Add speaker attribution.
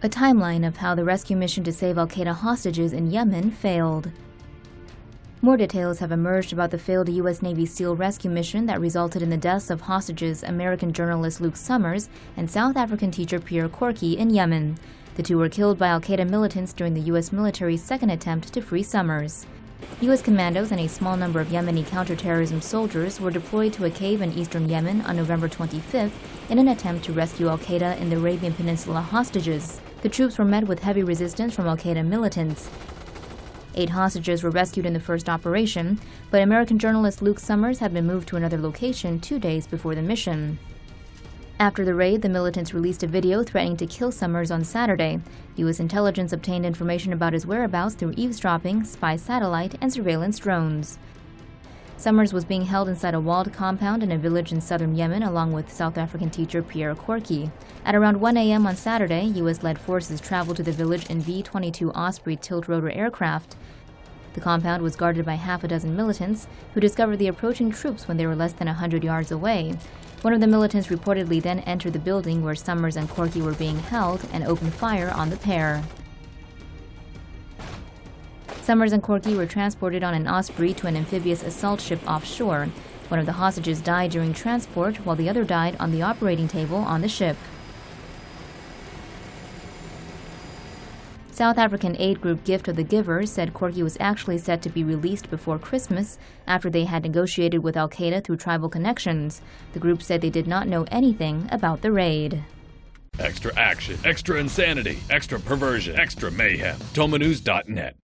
Speaker 1: A timeline of how the rescue mission to save al-Qaeda hostages in Yemen failed. More details have emerged about the failed U.S. Navy SEAL rescue mission that resulted in the deaths of hostages American journalist Luke Summers and South African teacher Pierre Korkie in Yemen. The two were killed by al-Qaeda militants during the U.S. military's second attempt to free Summers. U.S. commandos and a small number of Yemeni counterterrorism soldiers were deployed to a cave in eastern Yemen on November 25th in an attempt to rescue al-Qaeda and the Arabian Peninsula hostages. The troops were met with heavy resistance from al-Qaeda militants. 8 hostages were rescued in the first operation, but American journalist Luke Summers had been moved to another location 2 days before the mission. After the raid, the militants released a video threatening to kill Summers on Saturday. U.S. intelligence obtained information about his whereabouts through eavesdropping, spy satellite, and surveillance drones. Summers was being held inside a walled compound in a village in southern Yemen along with South African teacher Pierre Korkie. At around 1 a.m. on Saturday, U.S.-led forces traveled to the village in V-22 Osprey tilt-rotor aircraft. The compound was guarded by half a dozen militants, who discovered the approaching troops when they were less than 100 yards away. One of the militants reportedly then entered the building where Summers and Korkie were being held and opened fire on the pair. Summers and Korkie were transported on an Osprey to an amphibious assault ship offshore. One of the hostages died during transport, while the other died on the operating table on the ship. South African aid group Gift of the Givers said Korkie was actually set to be released before Christmas after they had negotiated with al-Qaeda through tribal connections. The group said they did not know anything about the raid.
Speaker 2: Extra action, extra insanity, extra perversion, extra mayhem. TomoNews.net